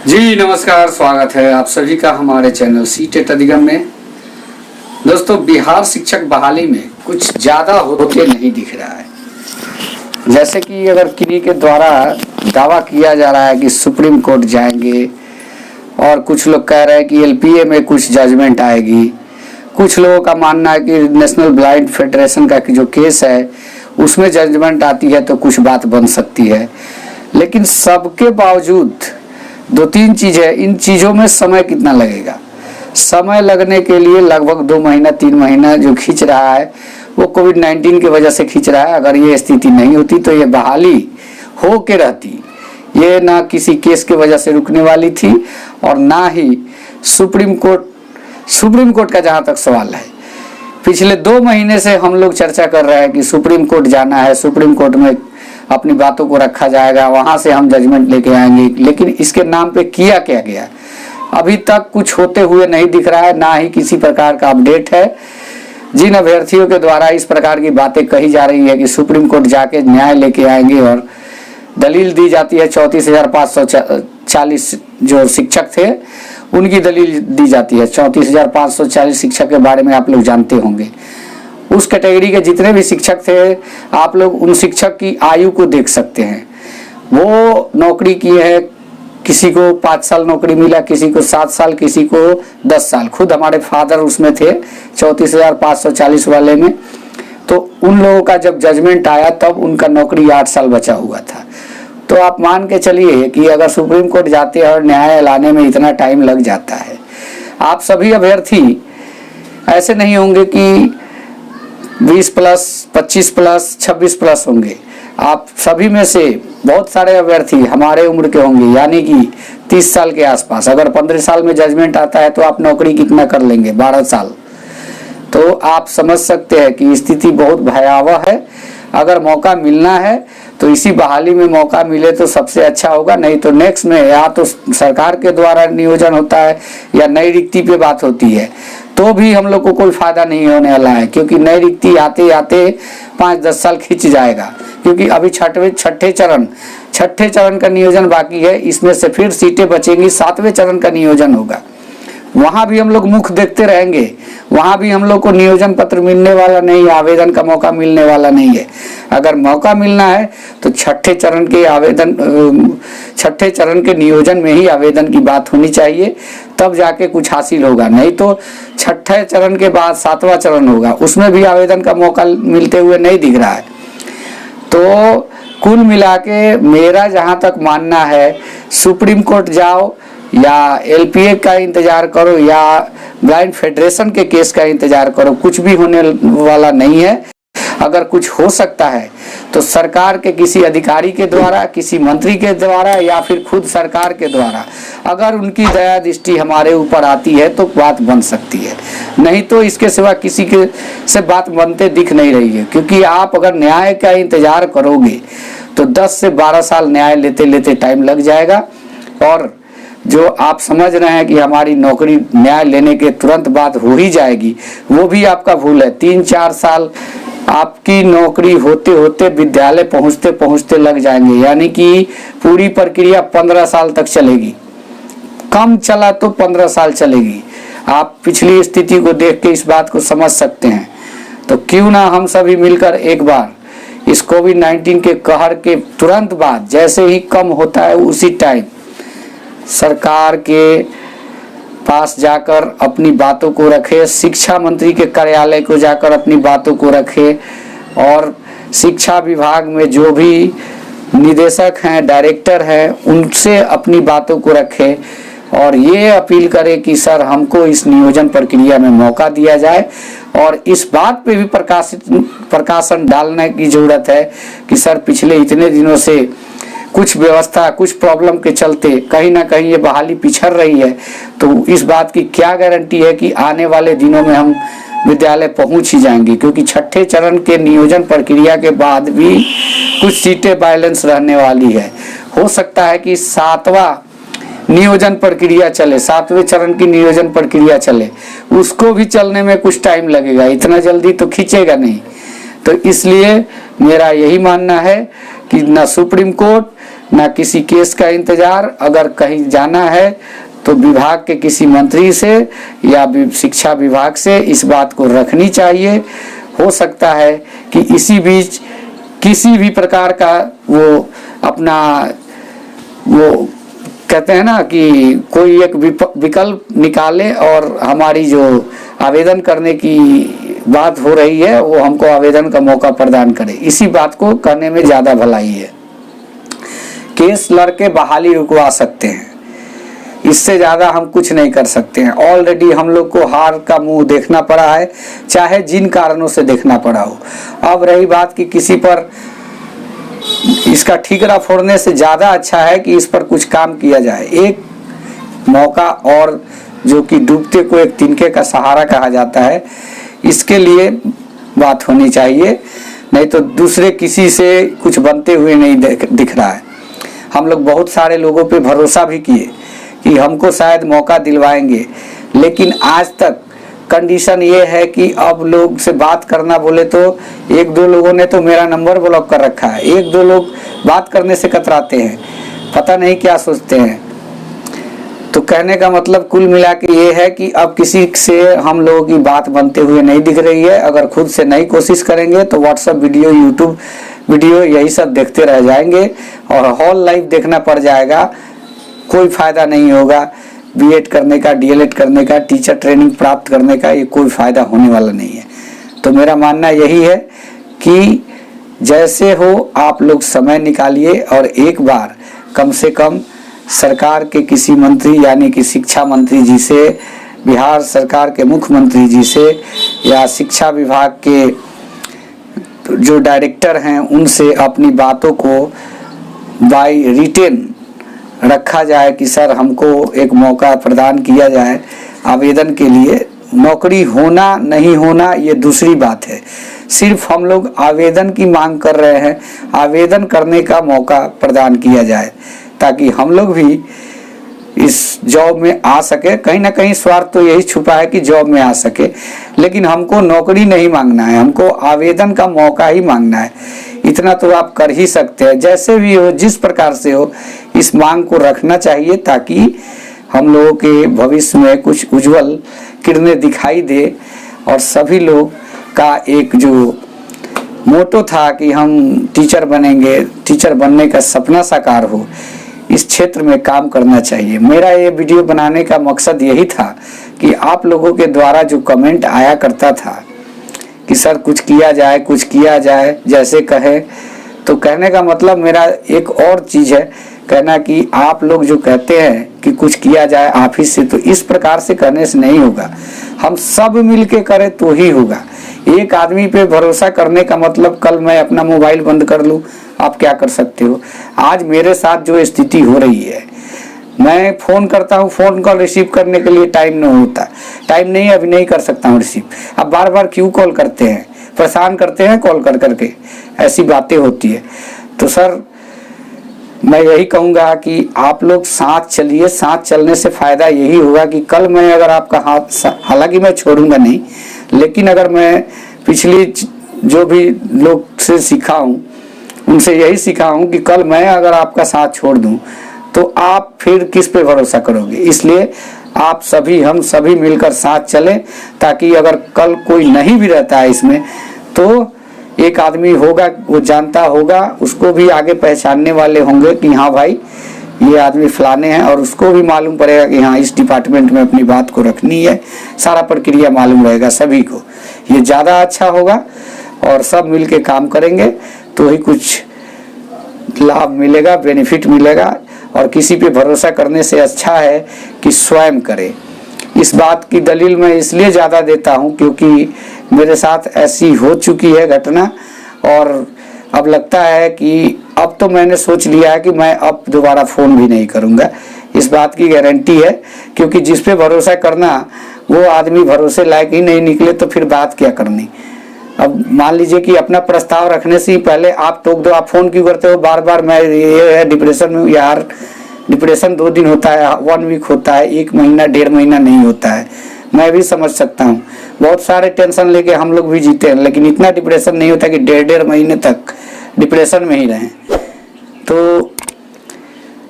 जी नमस्कार, स्वागत है आप सभी का हमारे चैनल सीटेट अधिगम में। दोस्तों, बिहार शिक्षक बहाली में कुछ ज़्यादा होते नहीं दिख रहा है। जैसे कि अगर किन्हीं के द्वारा दावा किया जा रहा है कि सुप्रीम कोर्ट जाएंगे, और कुछ लोग कह रहे हैं कि एलपीए में कुछ जजमेंट आएगी। कुछ लोगों का मानना है कि नेशनल ब्लाइंड फेडरेशन का जो केस है उसमें जजमेंट आती है तो कुछ बात बन सकती है। लेकिन सबके बावजूद दो तीन चीज़ है, इन चीज़ों में समय कितना लगेगा। समय लगने के लिए लगभग 2 महीना 3 महीना जो खींच रहा है वो कोविड-19 की वजह से खींच रहा है। अगर ये स्थिति नहीं होती तो ये बहाली हो के रहती। ये ना किसी केस की वजह से रुकने वाली थी और ना ही सुप्रीम कोर्ट का जहाँ तक सवाल है, पिछले 2 महीने से हम लोग चर्चा कर रहे हैं कि सुप्रीम कोर्ट जाना है, सुप्रीम कोर्ट में अपनी बातों को रखा जाएगा, वहां से हम जजमेंट लेके आएंगे। लेकिन इसके नाम पे किया क्या गया, अभी तक कुछ होते हुए नहीं दिख रहा है, ना ही किसी प्रकार का अपडेट है। जिन अभ्यर्थियों के द्वारा इस प्रकार की बातें कही जा रही है कि सुप्रीम कोर्ट जाके न्याय लेके आएंगे और दलील दी जाती है, 34,540 जो शिक्षक थे उनकी दलील दी जाती है। 34,540 शिक्षक के बारे में आप लोग जानते होंगे। उस कैटेगरी के जितने भी शिक्षक थे, आप लोग उन शिक्षक की आयु को देख सकते हैं। वो नौकरी किए हैं, किसी को 5 साल नौकरी मिला, किसी को 7 साल, किसी को 10 साल। खुद हमारे फादर उसमें थे 34,540 वाले में। तो उन लोगों का जब जजमेंट आया तब उनका नौकरी 8 साल बचा हुआ था। तो आप मान के चलिए कि अगर सुप्रीम कोर्ट जाते हैं और न्याय लाने में इतना टाइम लग जाता है, आप सभी अभ्यर्थी ऐसे नहीं होंगे कि 20+, 25+, 26+ होंगे। आप सभी में से बहुत सारे अभ्यर्थी हमारे उम्र के होंगे, यानी कि 30 साल के आसपास। अगर 15 साल में जजमेंट आता है तो आप नौकरी कितना कर लेंगे, 12 साल। तो आप समझ सकते हैं कि स्थिति बहुत भयावह है। अगर मौका मिलना है तो इसी बहाली में मौका मिले तो सबसे अच्छा होगा, नहीं तो नेक्स्ट में या तो सरकार के द्वारा नियोजन होता है या नई रिक्ति पे बात होती है, तो भी हम लोग को कोई फायदा नहीं होने वाला है। क्योंकि नई रिक्ति आते आते 5-10 साल खींच जाएगा। क्योंकि अभी छठे चरण का नियोजन बाकी है। इसमें से फिर सीटें बचेंगी, 7वें चरण का नियोजन होगा। वहां भी हम लोग मुख देखते रहेंगे, वहां भी हम लोग को नियोजन पत्र मिलने वाला नहीं है, आवेदन का मौका मिलने वाला नहीं है। अगर मौका मिलना है तो छठे चरण के नियोजन में ही आवेदन की बात होनी चाहिए, तब जाके कुछ हासिल होगा। नहीं तो छठे चरण के बाद 7वां चरण होगा, उसमें भी आवेदन का मौका मिलते हुए नहीं दिख रहा है। तो कुल मिला के मेरा जहां तक मानना है, सुप्रीम कोर्ट जाओ या एलपीए का इंतजार करो या ब्लाइंड फेडरेशन के केस का इंतजार करो, कुछ भी होने वाला नहीं है। अगर कुछ हो सकता है तो सरकार के किसी अधिकारी के द्वारा, किसी मंत्री के द्वारा या फिर खुद सरकार के द्वारा, अगर उनकी दया दृष्टि हमारे ऊपर आती है तो बात बन सकती है। नहीं तो इसके सिवा किसी के से बात बनते दिख नहीं रही है। क्योंकि आप अगर न्याय का इंतजार करोगे तो 10 से 12 साल न्याय लेते लेते टाइम लग जाएगा। और जो आप समझ रहे हैं कि हमारी नौकरी न्याय लेने के तुरंत बाद हो ही जाएगी, वो भी आपका भूल है। 3-4 साल आपकी नौकरी होते होते विद्यालय पहुंचते पहुंचते लग जाएंगे, यानी कि पूरी प्रक्रिया 15 साल तक चलेगी। कम चला तो 15 साल चलेगी। आप पिछली स्थिति को देख के इस बात को समझ सकते हैं। तो क्यों ना हम सभी मिलकर एक बार इस कोविड-19 के कहर के तुरंत बाद, जैसे ही कम होता है उसी टाइम सरकार के पास जाकर अपनी बातों को रखे, शिक्षा मंत्री के कार्यालय को जाकर अपनी बातों को रखे, और शिक्षा विभाग में जो भी निदेशक हैं, डायरेक्टर हैं, उनसे अपनी बातों को रखे और ये अपील करे कि सर हमको इस नियोजन प्रक्रिया में मौका दिया जाए। और इस बात पे भी प्रकाशन डालने की जरूरत है कि सर पिछले इतने दिनों से कुछ व्यवस्था, कुछ प्रॉब्लम के चलते कहीं ना कहीं ये बहाली पिछड़ रही है। तो इस बात की क्या गारंटी है कि आने वाले दिनों में हम विद्यालय पहुंच ही जाएंगे। क्योंकि छठे चरण के नियोजन प्रक्रिया के बाद भी कुछ सीटें बैलेंस रहने वाली है। हो सकता है कि 7वां नियोजन प्रक्रिया चले, 7वें चरण की नियोजन प्रक्रिया चले, उसको भी चलने में कुछ टाइम लगेगा, इतना जल्दी तो खींचेगा नहीं। तो इसलिए मेरा यही मानना है कि ना सुप्रीम कोर्ट ना किसी केस का इंतजार। अगर कहीं जाना है तो विभाग के किसी मंत्री से या शिक्षा विभाग से इस बात को रखनी चाहिए। हो सकता है कि इसी बीच किसी भी प्रकार का वो अपना वो कहते हैं ना कि कोई एक विकल्प निकाले और हमारी जो आवेदन करने की बात हो रही है वो हमको आवेदन का मौका प्रदान करे। इसी बात को करने में ज़्यादा भलाई है। केस लड़के बहाली रुकवा सकते हैं, इससे ज़्यादा हम कुछ नहीं कर सकते हैं। ऑलरेडी हम लोग को हार का मुंह देखना पड़ा है, चाहे जिन कारणों से देखना पड़ा हो। अब रही बात कि किसी पर इसका ठीकरा फोड़ने से ज़्यादा अच्छा है कि इस पर कुछ काम किया जाए। एक मौका और जो कि डूबते को एक तिनके का सहारा कहा जाता है, इसके लिए बात होनी चाहिए, नहीं तो दूसरे किसी से कुछ बनते हुए नहीं दिख रहा है। हम लोग बहुत सारे लोगों पे भरोसा भी किए कि हमको शायद मौका दिलवाएंगे, लेकिन आज तक कंडीशन ये है कि अब लोग से बात करना बोले तो एक दो लोगों ने तो मेरा नंबर ब्लॉक कर रखा है। एक दो लोग बात करने से कतराते हैं, पता नहीं क्या सोचते हैं। तो कहने का मतलब कुल मिला के ये है कि अब किसी से हम लोगों की बात बनते हुए नहीं दिख रही है। अगर खुद से नई कोशिश करेंगे तो व्हाट्सएप वीडियो, यूट्यूब वीडियो यही सब देखते रह जाएंगे और हॉल लाइव देखना पड़ जाएगा। कोई फायदा नहीं होगा बीएड करने का, डीएलएड करने का, टीचर ट्रेनिंग प्राप्त करने का, ये कोई फायदा होने वाला नहीं है। तो मेरा मानना यही है कि जैसे हो आप लोग समय निकालिए और एक बार कम से कम सरकार के किसी मंत्री यानी कि शिक्षा मंत्री जी से, बिहार सरकार के मुख्यमंत्री जी से या शिक्षा विभाग के जो डायरेक्टर हैं उनसे अपनी बातों को बाय रिटेन रखा जाए कि सर हमको एक मौका प्रदान किया जाए आवेदन के लिए। नौकरी होना नहीं होना ये दूसरी बात है, सिर्फ हम लोग आवेदन की मांग कर रहे हैं। आवेदन करने का मौका प्रदान किया जाए ताकि हम लोग भी इस जॉब में आ सके। कहीं ना कहीं स्वार्थ तो यही छुपा है कि जॉब में आ सके, लेकिन हमको नौकरी नहीं मांगना है, हमको आवेदन का मौका ही मांगना है। इतना तो आप कर ही सकते हैं। जैसे भी हो, जिस प्रकार से हो, इस मांग को रखना चाहिए ताकि हम लोगों के भविष्य में कुछ उज्जवल किरणें दिखाई दे और सभी लोग का एक जो मोटो था कि हम टीचर बनेंगे, टीचर बनने का सपना साकार हो, इस क्षेत्र में काम करना चाहिए। मेरा ये वीडियो बनाने का मकसद यही था कि आप लोगों के द्वारा जो कमेंट आया करता था कि सर कुछ किया जाए, कुछ किया जाए, जैसे कहे, तो कहने का मतलब मेरा एक और चीज़ है कहना कि आप लोग जो कहते हैं कि कुछ किया जाए ऑफिस से, तो इस प्रकार से करने से नहीं होगा। हम सब मिल के करें तो ही होगा। एक आदमी पे भरोसा करने का मतलब कल मैं अपना मोबाइल बंद कर लूँ, आप क्या कर सकते हो। आज मेरे साथ जो स्थिति हो रही है, मैं फ़ोन करता हूँ, फ़ोन कॉल रिसीव करने के लिए टाइम नहीं होता, टाइम नहीं, अभी नहीं कर सकता हूँ रिसीव। अब बार बार क्यों कॉल करते हैं, परेशान करते हैं कॉल कर करके, ऐसी बातें होती है। तो सर मैं यही कहूँगा कि आप लोग साथ चलिए। साथ चलने से फ़ायदा यही होगा कि कल मैं अगर आपका हाथ, हालांकि मैं छोड़ूंगा नहीं, लेकिन अगर मैं पिछली जो भी लोग से सीखा हूँ उनसे यही सीखा हूँ कि कल मैं अगर आपका साथ छोड़ दूँ तो आप फिर किस पे भरोसा करोगे। इसलिए आप सभी, हम सभी मिलकर साथ चलें ताकि अगर कल कोई नहीं भी रहता है इसमें तो एक आदमी होगा, वो जानता होगा, उसको भी आगे पहचानने वाले होंगे कि हाँ भाई ये आदमी फलाने हैं, और उसको भी मालूम पड़ेगा कि हाँ इस डिपार्टमेंट में अपनी बात को रखनी है। सारा प्रक्रिया मालूम रहेगा सभी को, ये ज़्यादा अच्छा होगा। और सब मिल के काम करेंगे तो ही कुछ लाभ मिलेगा, बेनिफिट मिलेगा। और किसी पे भरोसा करने से अच्छा है कि स्वयं करें। इस बात की दलील मैं इसलिए ज़्यादा देता हूँ क्योंकि मेरे साथ ऐसी हो चुकी है घटना, और अब लगता है कि अब तो मैंने सोच लिया है कि मैं अब दोबारा फ़ोन भी नहीं करूँगा। इस बात की गारंटी है, क्योंकि जिस पे भरोसा करना वो आदमी भरोसे लायक ही नहीं निकले तो फिर बात क्या करनी। अब मान लीजिए कि अपना प्रस्ताव रखने से ही पहले आप टोक दो, आप फ़ोन क्यों करते हो बार बार, मैं ये है डिप्रेशन में। यार डिप्रेशन 2 दिन होता है, 1 वीक होता है, 1 महीना 1.5 महीना नहीं होता है। मैं भी समझ सकता हूँ, बहुत सारे टेंशन लेके हम लोग भी जीते हैं, लेकिन इतना डिप्रेशन नहीं होता कि 1.5 महीने तक डिप्रेशन में ही रहें। तो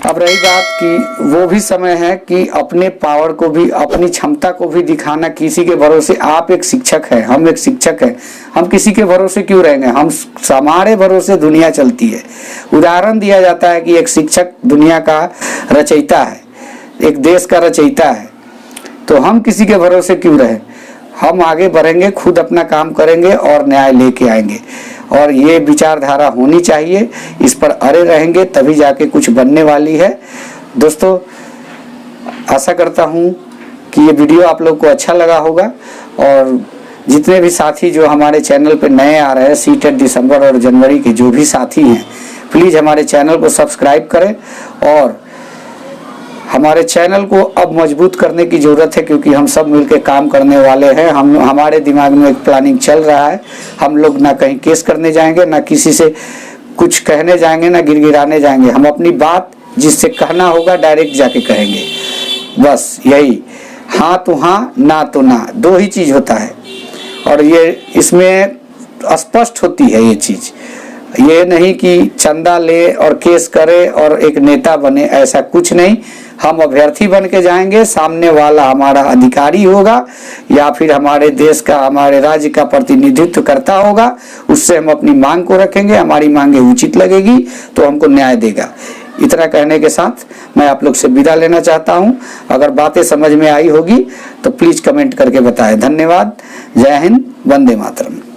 अब रही बात कि वो भी समय है कि अपने पावर को भी, अपनी क्षमता को भी दिखाना। किसी के भरोसे, आप एक शिक्षक है, हम एक शिक्षक है, हम किसी के भरोसे क्यों रहेंगे? हमारे भरोसे दुनिया चलती है। उदाहरण दिया जाता है कि एक शिक्षक दुनिया का रचयिता है, एक देश का रचयिता है, तो हम किसी के भरोसे क्यों रहे? हम आगे बढ़ेंगे, खुद अपना काम करेंगे और न्याय लेके आएंगे। और ये विचारधारा होनी चाहिए, इस पर अड़े रहेंगे तभी जाके कुछ बनने वाली है। दोस्तों, आशा करता हूँ कि ये वीडियो आप लोग को अच्छा लगा होगा। और जितने भी साथी जो हमारे चैनल पे नए आ रहे हैं, सीटेट दिसंबर और जनवरी के जो भी साथी हैं, प्लीज़ हमारे चैनल को सब्सक्राइब करें। और हमारे चैनल को अब मजबूत करने की ज़रूरत है, क्योंकि हम सब मिलकर काम करने वाले हैं। हमारे दिमाग में एक प्लानिंग चल रहा है। हम लोग ना कहीं केस करने जाएंगे, ना किसी से कुछ कहने जाएंगे, ना गिड़गिड़ाने जाएंगे। हम अपनी बात जिससे कहना होगा डायरेक्ट जाके कहेंगे, बस यही। हाँ तो हाँ, ना तो ना, दो ही चीज़ होता है। और ये इसमें स्पष्ट होती है ये चीज़। ये नहीं कि चंदा ले और केस करे और एक नेता बने, ऐसा कुछ नहीं। हम अभ्यर्थी बन के जाएंगे, सामने वाला हमारा अधिकारी होगा या फिर हमारे देश का, हमारे राज्य का प्रतिनिधित्व करता होगा, उससे हम अपनी मांग को रखेंगे। हमारी मांगे उचित लगेगी तो हमको न्याय देगा। इतना कहने के साथ मैं आप लोग से विदा लेना चाहता हूं। अगर बातें समझ में आई होगी तो प्लीज़ कमेंट करके बताएं। धन्यवाद। जय हिंद, वंदे मातरम।